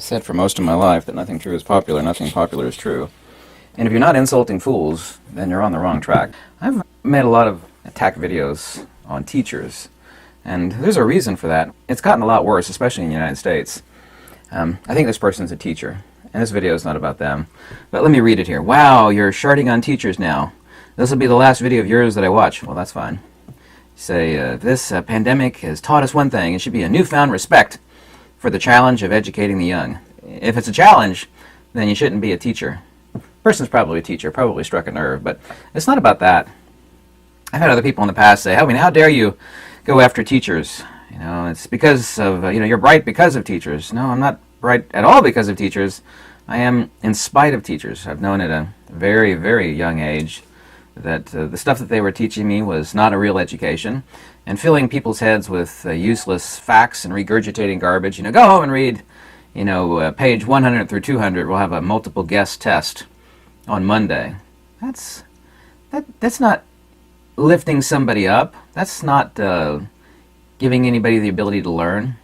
I've said for most of my life that nothing true is popular, nothing popular is true. And if you're not insulting fools, then you're on the wrong track. I've made a lot of attack videos on teachers, and there's a reason for that. It's gotten a lot worse, especially in the United States. I think this person's a teacher, and this video is not about them. But let me read it here. Wow, you're sharding on teachers now. This will be the last video of yours that I watch. Well, that's fine. Say, this pandemic has taught us one thing. It should be a newfound respect for the challenge of educating the young. If it's a challenge, then you shouldn't be a teacher. Person's probably a teacher, probably struck a nerve, but it's not about that. I've had other people in the past say, I mean, how dare you go after teachers? You know, it's because of, you're bright because of teachers. No, I'm not bright at all because of teachers. I am in spite of teachers. I've known at a very, very young age that the stuff that they were teaching me was not a real education, and filling people's heads with useless facts and regurgitating garbage. Go home and read, page 100 through 200. We'll have a multiple guess test on Monday. That's not lifting somebody up. That's not giving anybody the ability to learn.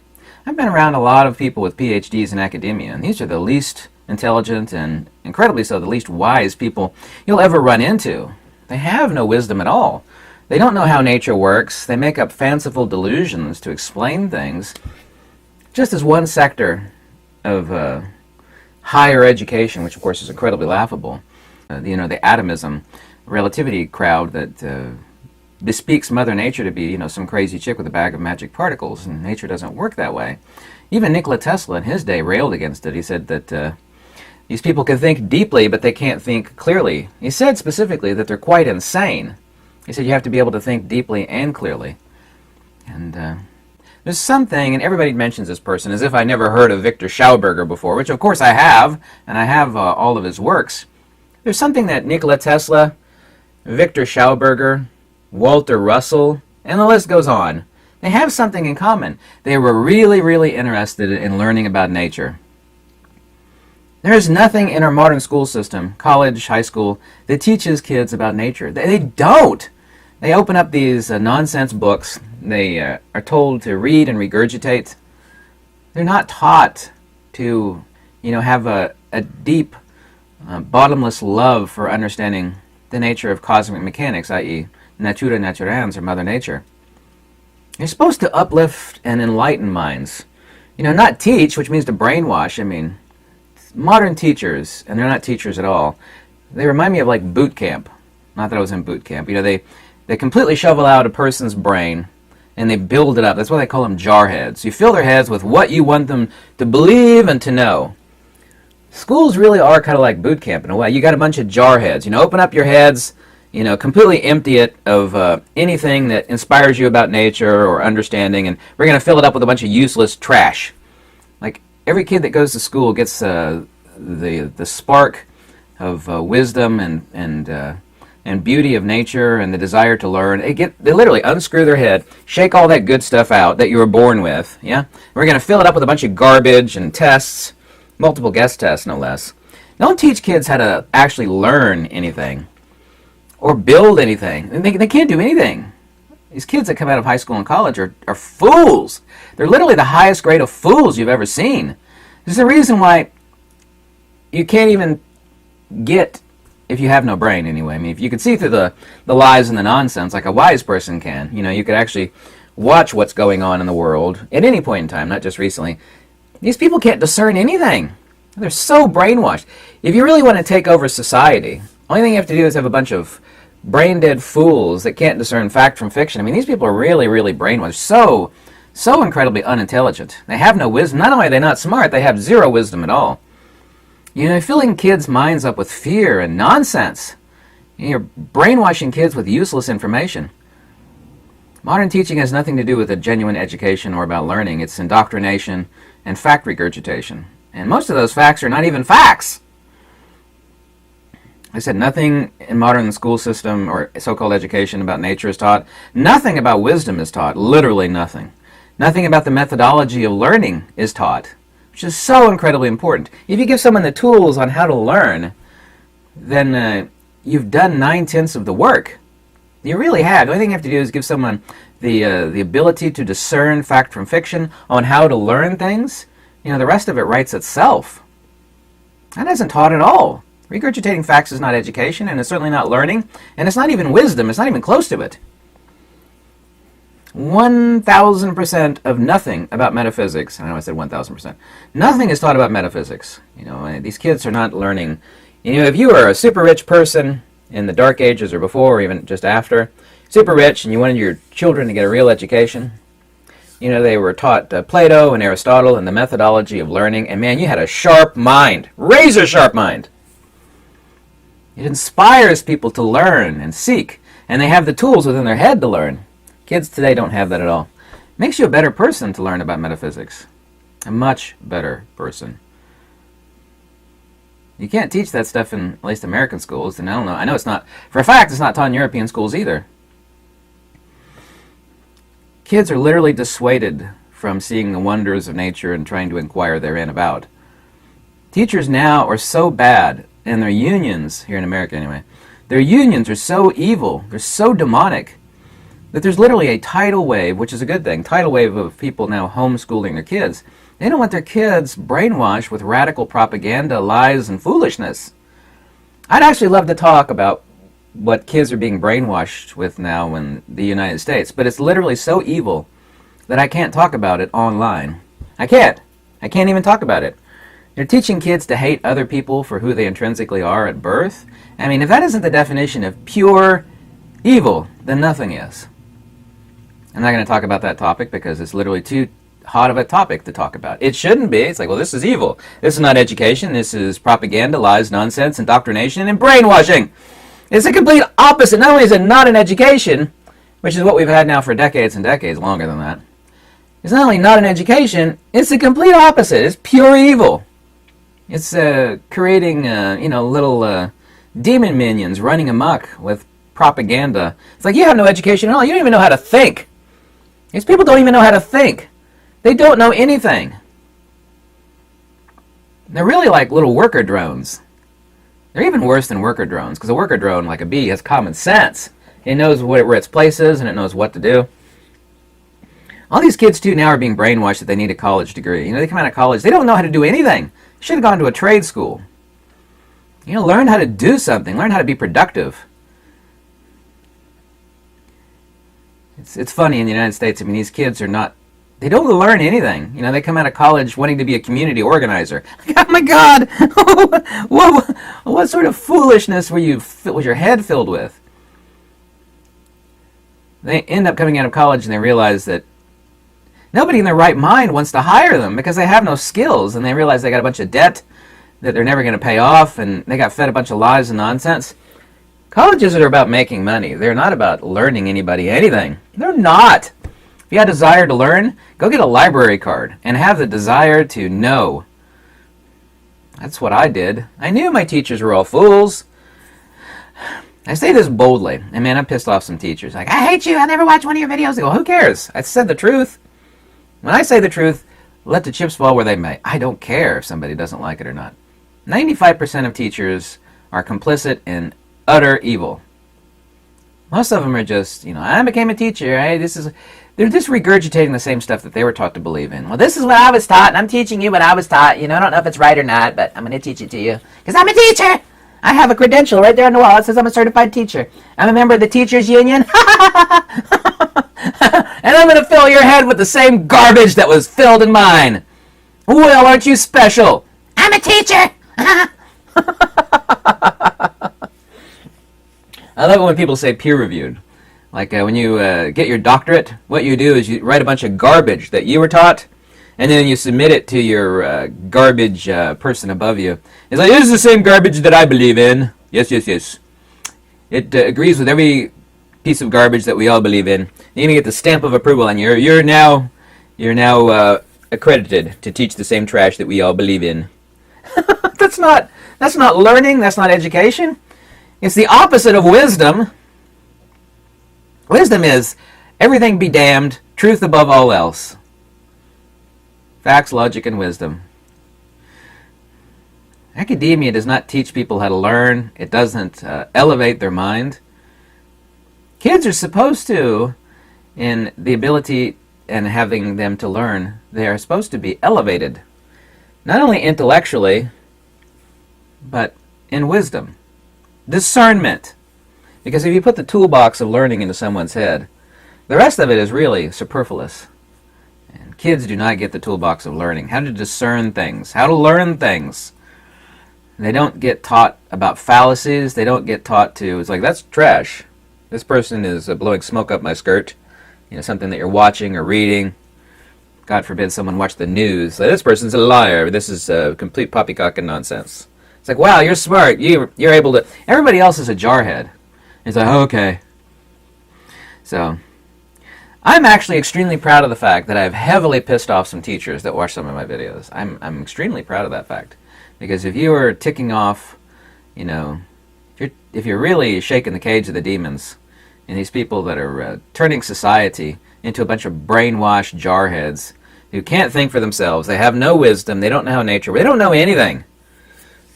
I've been around a lot of people with PhDs in academia, and these are the least intelligent and incredibly so the least wise people you'll ever run into. They have no wisdom at all. They don't know how nature works. They make up fanciful delusions to explain things. Just as one sector of higher education, which of course is incredibly laughable, the atomism, relativity crowd that bespeaks Mother Nature to be, some crazy chick with a bag of magic particles, and nature doesn't work that way. Even Nikola Tesla in his day railed against it. He said that these people can think deeply, but they can't think clearly. He said specifically that they're quite insane. He said you have to be able to think deeply and clearly. And there's something, and everybody mentions this person as if I never heard of Victor Schauberger before, which of course I have, and I have all of his works. There's something that Nikola Tesla, Victor Schauberger, Walter Russell, and the list goes on. They have something in common. They were really, really interested in learning about nature. There is nothing in our modern school system, college, high school, that teaches kids about nature. They don't. They open up these nonsense books. They are told to read and regurgitate. They're not taught to, have a deep, bottomless love for understanding the nature of cosmic mechanics, i.e. natura naturans, or Mother Nature. You're supposed to uplift and enlighten minds. Not teach, which means to brainwash. Modern teachers, and they're not teachers at all, they remind me of like boot camp. Not that I was in boot camp. They completely shovel out a person's brain and they build it up. That's why they call them jarheads. You fill their heads with what you want them to believe and to know. Schools really are kind of like boot camp in a way. You got a bunch of jarheads. Open up your heads, completely empty it of anything that inspires you about nature or understanding, and we're going to fill it up with a bunch of useless trash. Like, every kid that goes to school gets the spark of wisdom and beauty of nature and the desire to learn. They literally unscrew their head, shake all that good stuff out that you were born with. Yeah, we're going to fill it up with a bunch of garbage and tests, multiple guess tests no less. Don't teach kids how to actually learn anything or build anything. They can't do anything. These kids that come out of high school and college are fools. They're literally the highest grade of fools you've ever seen. There's the reason why you can't even get, if you have no brain anyway. If you could see through the lies and the nonsense like a wise person can, you could actually watch what's going on in the world at any point in time, not just recently. These people can't discern anything. They're so brainwashed. If you really want to take over society, only thing you have to do is have a bunch of brain-dead fools that can't discern fact from fiction. These people are really, really brainwashed. So incredibly unintelligent. They have no wisdom. Not only are they not smart, they have zero wisdom at all. Filling kids' minds up with fear and nonsense. You're brainwashing kids with useless information. Modern teaching has nothing to do with a genuine education or about learning. It's indoctrination and fact regurgitation. And most of those facts are not even facts. I said nothing in modern school system or so-called education about nature is taught. Nothing about wisdom is taught. Literally nothing. Nothing about the methodology of learning is taught, which is so incredibly important. If you give someone the tools on how to learn, then you've done 9/10 of the work. You really have. The only thing you have to do is give someone the ability to discern fact from fiction on how to learn things. the rest of it writes itself. That isn't taught at all. Regurgitating facts is not education, and it's certainly not learning, and it's not even wisdom. It's not even close to it. 1,000% of nothing about metaphysics. I know I said 1,000%. Nothing is taught about metaphysics. These kids are not learning. If you are a super rich person in the Dark Ages or before, or even just after, super rich, and you wanted your children to get a real education, they were taught Plato and Aristotle and the methodology of learning, and man, you had a sharp mind, razor sharp mind. It inspires people to learn and seek, and they have the tools within their head to learn. Kids today don't have that at all. It makes you a better person to learn about metaphysics. A much better person. You can't teach that stuff in at least American schools, and I don't know. I know it's not, for a fact, it's not taught in European schools either. Kids are literally dissuaded from seeing the wonders of nature and trying to inquire therein about. Teachers now are so bad, and their unions, here in America anyway, their unions are so evil, they're so demonic, that there's literally a tidal wave, which is a good thing, tidal wave of people now homeschooling their kids. They don't want their kids brainwashed with radical propaganda, lies, and foolishness. I'd actually love to talk about what kids are being brainwashed with now in the United States, but it's literally so evil that I can't talk about it online. I can't even talk about it. They're teaching kids to hate other people for who they intrinsically are at birth. I mean, if that isn't the definition of pure evil, then nothing is. I'm not going to talk about that topic because it's literally too hot of a topic to talk about. It shouldn't be. It's like, well, this is evil. This is not education. This is propaganda, lies, nonsense, indoctrination, and brainwashing. It's the complete opposite. Not only is it not an education, which is what we've had now for decades and decades, longer than that. It's not only not an education, it's the complete opposite. It's pure evil. It's creating, little demon minions running amok with propaganda. It's like, you have no education at all. You don't even know how to think. These people don't even know how to think. They don't know anything. They're really like little worker drones. They're even worse than worker drones, because a worker drone, like a bee, has common sense. It knows where its place is, and it knows what to do. All these kids, too, now are being brainwashed that they need a college degree. They come out of college, they don't know how to do anything. You should have gone to a trade school. Learn how to do something. Learn how to be productive. It's funny in the United States. I mean, these kids are not, they don't learn anything. They come out of college wanting to be a community organizer. Oh my God! what sort of foolishness was your head filled with? They end up coming out of college and they realize that nobody in their right mind wants to hire them because they have no skills, and they realize they got a bunch of debt that they're never going to pay off, and they got fed a bunch of lies and nonsense. Colleges are about making money. They're not about learning anybody anything. They're not. If you have a desire to learn, go get a library card and have the desire to know. That's what I did. I knew my teachers were all fools. I say this boldly, and man, I pissed off some teachers. Like, I hate you, I never watch one of your videos. They go, who cares? I said the truth. When I say the truth, let the chips fall where they may. I don't care if somebody doesn't like it or not. 95% of teachers are complicit in utter evil. Most of them are just, I became a teacher. They're just regurgitating the same stuff that they were taught to believe in. Well, this is what I was taught, and I'm teaching you what I was taught. I don't know if it's right or not, but I'm going to teach it to you. Because I'm a teacher! I have a credential right there on the wall. It says I'm a certified teacher. I'm a member of the teachers union. And I'm going to fill your head with the same garbage that was filled in mine. Well, aren't you special? I'm a teacher! I love it when people say peer-reviewed. Like when you get your doctorate, what you do is you write a bunch of garbage that you were taught, and then you submit it to your garbage person above you. It's like, this is the same garbage that I believe in. Yes, yes, yes. It agrees with every piece of garbage that we all believe in. You even get the stamp of approval, and you're now accredited to teach the same trash that we all believe in. That's not learning. That's not education. It's the opposite of wisdom. Wisdom is everything be damned, truth above all else. Facts, logic, and wisdom. Academia does not teach people how to learn. It doesn't elevate their mind. Kids are supposed to, in the ability and having them to learn, they are supposed to be elevated. not only intellectually, but in wisdom. Discernment. Because if you put the toolbox of learning into someone's head, the rest of it is really superfluous. And kids do not get the toolbox of learning. How to discern things. How to learn things. They don't get taught about fallacies. They don't get taught to, it's like, that's trash. This person is blowing smoke up my skirt. Something that you're watching or reading. God forbid someone watch the news. Like, this person's a liar. This is complete poppycock and nonsense. It's like, wow, you're smart. You're able to... Everybody else is a jarhead. It's like, oh, okay. So, I'm actually extremely proud of the fact that I've heavily pissed off some teachers that watch some of my videos. I'm extremely proud of that fact. Because if you are ticking off, if you're really shaking the cage of the demons, and these people that are turning society into a bunch of brainwashed jarheads who can't think for themselves, they have no wisdom, they don't know how nature works, they don't know anything.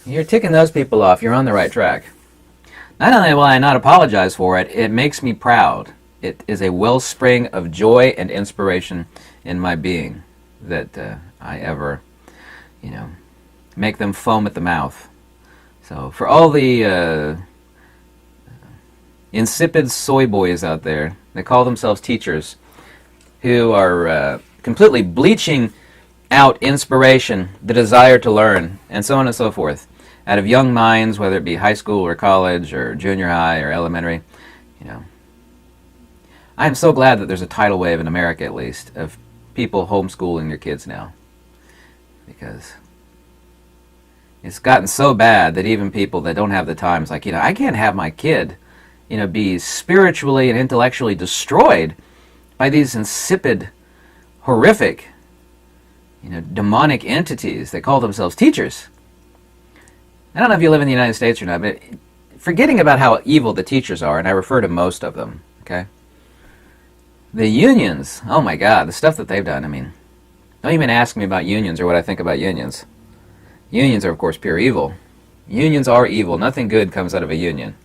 You're ticking those people off, you're on the right track. Not only will I not apologize for it, it makes me proud. It is a wellspring of joy and inspiration in my being that I ever, make them foam at the mouth. So for all the insipid soy boys out there that call themselves teachers, who are completely bleaching out inspiration, the desire to learn, and so on and so forth, out of young minds, whether it be high school or college or junior high or elementary, I'm so glad that there's a tidal wave in America, at least, of people homeschooling their kids now. Because it's gotten so bad that even people that don't have the time, it's like, I can't have my kid, be spiritually and intellectually destroyed by these insipid, horrific, demonic entities that call themselves teachers. I don't know if you live in the United States or not, but forgetting about how evil the teachers are, and I refer to most of them, okay? The unions, oh my God, the stuff that they've done, don't even ask me about unions or what I think about unions. Unions are, of course, pure evil. Unions are evil. Nothing good comes out of a union.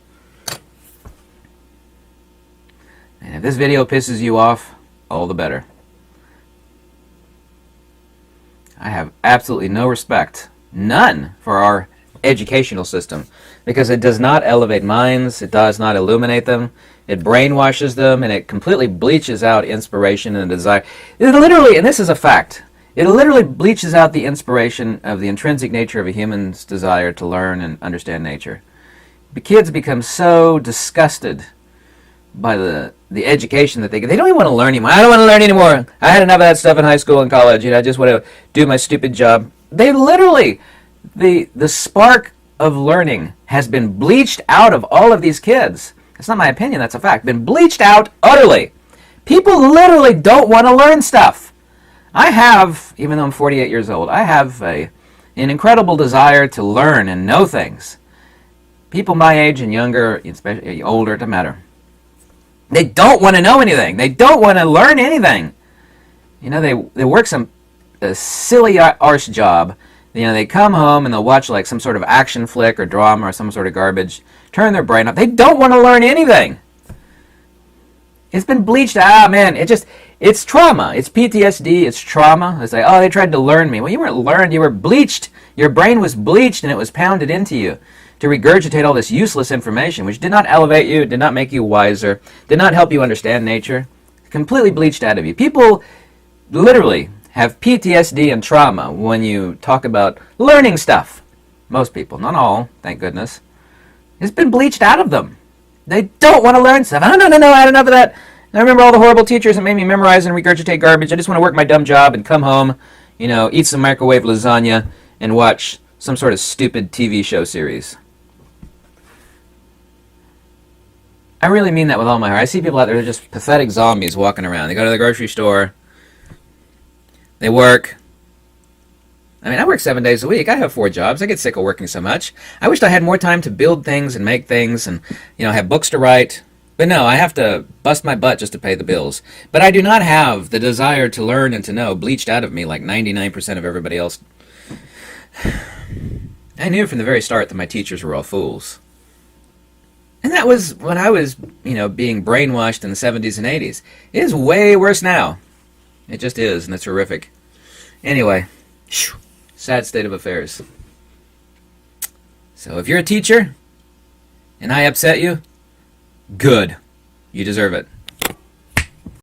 And if this video pisses you off, all the better. I have absolutely no respect, none, for our educational system, because it does not elevate minds, it does not illuminate them, it brainwashes them, and it completely bleaches out inspiration and desire. It literally, and this is a fact, it literally bleaches out the inspiration of the intrinsic nature of a human's desire to learn and understand nature. The kids become so disgusted by the education that they get. They don't even want to learn anymore. I don't want to learn anymore. I had enough of that stuff in high school and college. I just want to do my stupid job. They literally, the spark of learning has been bleached out of all of these kids. It's not my opinion, that's a fact. Been bleached out utterly. People literally don't want to learn stuff. I have, even though I'm 48 years old, I have an incredible desire to learn and know things. People my age and younger, especially older, it doesn't matter. They don't want to know anything. They don't want to learn anything. They work some silly arse job. They come home and they'll watch like some sort of action flick or drama or some sort of garbage, turn their brain off. They don't want to learn anything. It's been bleached. Man, it's trauma. It's PTSD. It's trauma. It's like, they tried to learn me. Well, you weren't learned. You were bleached. Your brain was bleached and it was pounded into you to regurgitate all this useless information, which did not elevate you, did not make you wiser, did not help you understand nature. Completely bleached out of you. People literally have PTSD and trauma when you talk about learning stuff. Most people, not all, thank goodness. It's been bleached out of them. They don't want to learn stuff. No, I had enough of that. I remember all the horrible teachers that made me memorize and regurgitate garbage. I just want to work my dumb job and come home, eat some microwave lasagna and watch some sort of stupid TV show series. I really mean that with all my heart. I see people out there, they're just pathetic zombies walking around. They go to the grocery store. They work. I work 7 days a week. I have 4 jobs. I get sick of working so much. I wished I had more time to build things and make things and, have books to write. But no, I have to bust my butt just to pay the bills. But I do not have the desire to learn and to know bleached out of me like 99% of everybody else. I knew from the very start that my teachers were all fools. And that was when I was, being brainwashed in the 70s and 80s. It is way worse now. It just is, and it's horrific. Anyway, Sad state of affairs. So if you're a teacher and I upset you, good. You deserve it.